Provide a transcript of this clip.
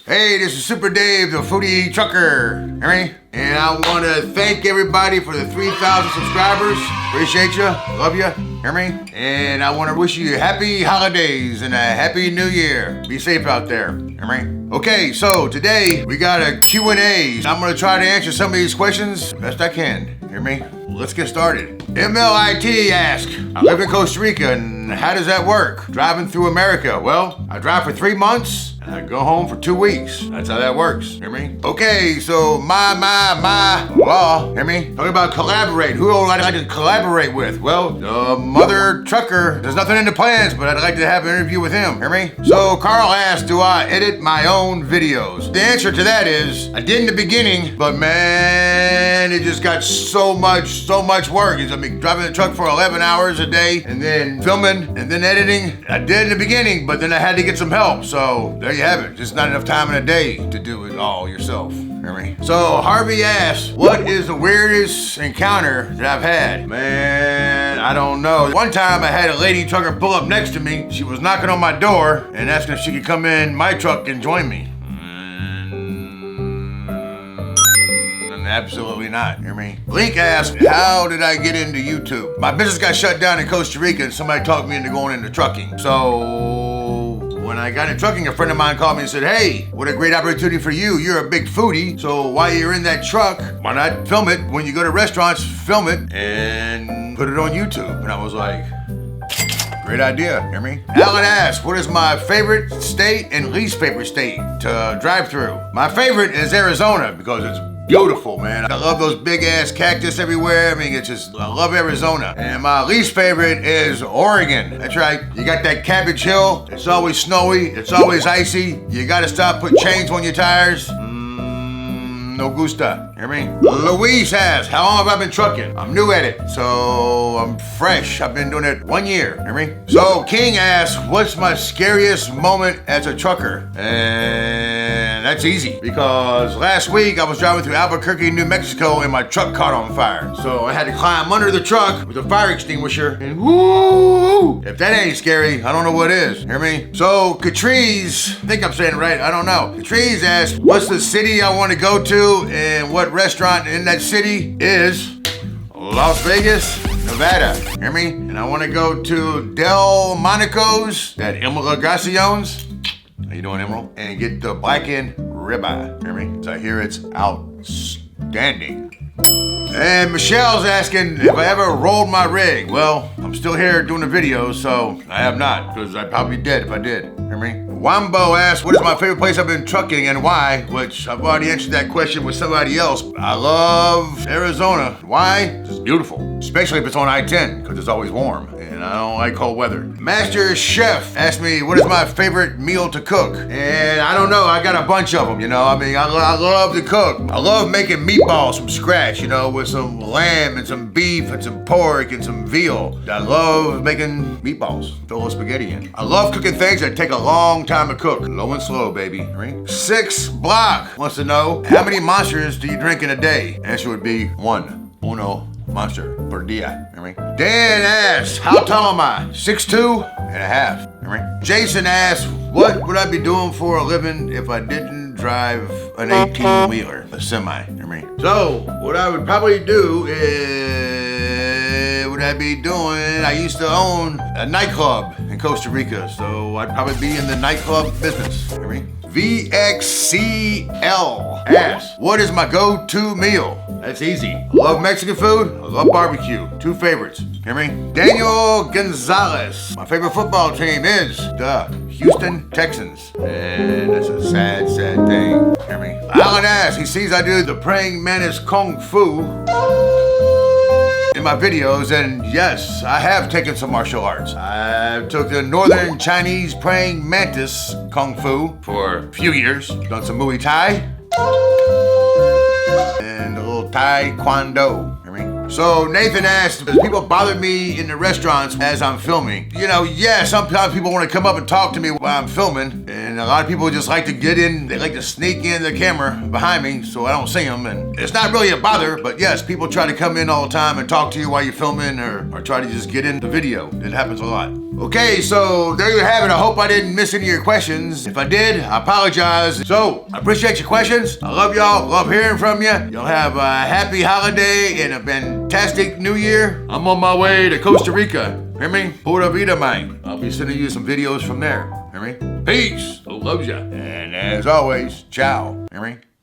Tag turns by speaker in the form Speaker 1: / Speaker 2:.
Speaker 1: Hey, this is Super Dave, the foodie trucker. Hear me? And I want to thank everybody for the 3,000 subscribers. Appreciate you. Love you. Hear me? And I want to wish you happy holidays and a happy new year. Be safe out there. Hear me? Okay, so today we got a Q&A. I'm going to try to answer some of these questions best I can. Hear me? Let's get started. MLIT asks, I live in Costa Rica, and how does that work? Driving through America. Well, I drive for 3 months, and I go home for 2 weeks. That's how that works. Hear me? Okay, so my law. Hear me? Talking about collaborate. Who would I like to collaborate with? Well, the mother trucker. There's nothing in the plans, but I'd like to have an interview with him. Hear me? So Carl asked, do I edit my own videos? The answer to that is, I did in the beginning, but man, it just got so much work. I mean, driving the truck for 11 hours a day, and then filming, and then editing. I did in the beginning, but then I had to get some help. So there you have it. Just not enough time in a day to do it all yourself. Hear me? So Harvey asks, what is the weirdest encounter that I've had? Man, I don't know. One time I had a lady trucker pull up next to me. She was knocking on my door and asking if she could come in my truck and join me. Absolutely not. Hear me? Link asked, how did I get into YouTube? My business got shut down in Costa Rica and somebody talked me into going into trucking. So when I got into trucking, a friend of mine called me and said, hey, what a great opportunity for you. You're a big foodie. So while you're in that truck, why not film it? When you go to restaurants, film it and put it on YouTube. And I was like, great idea, hear me? Alan asks, what is my favorite state and least favorite state to drive through? My favorite is Arizona because it's beautiful, man. I love those big ass cactus everywhere. I mean, I love Arizona. And my least favorite is Oregon. That's right. You got that Cabbage Hill. It's always snowy. It's always icy. You gotta stop, put chains on your tires. No gusta. Hear me? Luis asks, how long have I been trucking? I'm new at it, so I'm fresh. I've been doing it 1 year. Hear me? So King asks, what's my scariest moment as a trucker? And that's easy, because last week I was driving through Albuquerque, New Mexico, and my truck caught on fire. So I had to climb under the truck with a fire extinguisher, and woo! If that ain't scary, I don't know what is. Hear me? So Catrice, I think I'm saying it right, I don't know. Catrice asks, what's the city I want to go to and what restaurant in that city is Las Vegas, Nevada. Hear me? And I want to go to Del Monaco's, that Emerald Lagasse owns. How you doing, Emerald? And get the blackened ribeye. Hear me? So I hear it's outstanding. And Michelle's asking if I ever rolled my rig. Well, I'm still here doing the video, so I have not, because I'd probably be dead if I did. Hear me? Wambo asks, what is my favorite place I've been trucking and why? Which I've already answered that question with somebody else. I love Arizona. Why? It's beautiful, especially if it's on I-10, because it's always warm, and I don't like cold weather. Master Chef asked me, what is my favorite meal to cook? And I don't know, I got a bunch of them, you know? I mean, I love to cook. I love making meatballs from scratch, you know, with some lamb and some beef and some pork and some veal. I love making meatballs, throw a little spaghetti in. I love cooking things that take a long time to cook. Low and slow, baby. Right? 6 Block wants to know, how many monsters do you drink in a day? Answer would be 1. Uno monster per dia. Hear me? Dan asks, how tall am I? 6'2" and a half. Hear me? Jason asks, what would I be doing for a living if I didn't drive an 18-wheeler, a semi? Hear me? So, what I would probably do is, I used to own a nightclub in Costa Rica, so I'd probably be in the nightclub business. Hear me? VXCL asks, what is my go-to meal? That's easy. I love Mexican food, I love barbecue. 2 favorites. Hear me? Daniel Gonzalez. My favorite football team is the Houston Texans. And that's a sad, sad thing. Hear me? Alan asks, he sees I do the praying mantis kung fu in my videos, and yes, I have taken some martial arts. I took the Northern Chinese praying mantis kung fu for a few years. Done some Muay Thai and a little Taekwondo. Hear me? So Nathan asked, does people bother me in the restaurants as I'm filming? You know, yeah, sometimes people want to come up and talk to me while I'm filming, and And a lot of people just like to get in, they like to sneak in the camera behind me so I don't see them. And it's not really a bother, but yes, people try to come in all the time and talk to you while you're filming or try to just get in the video. It happens a lot. Okay, so there you have it. I hope I didn't miss any of your questions. If I did, I apologize. So, I appreciate your questions. I love y'all, love hearing from you. Y'all have a happy holiday and a fantastic new year. I'm on my way to Costa Rica. Hear me? Pura vida, man. I'll be sending you some videos from there. Hear me? Peace. Who loves ya? And as always, ciao. Hear me?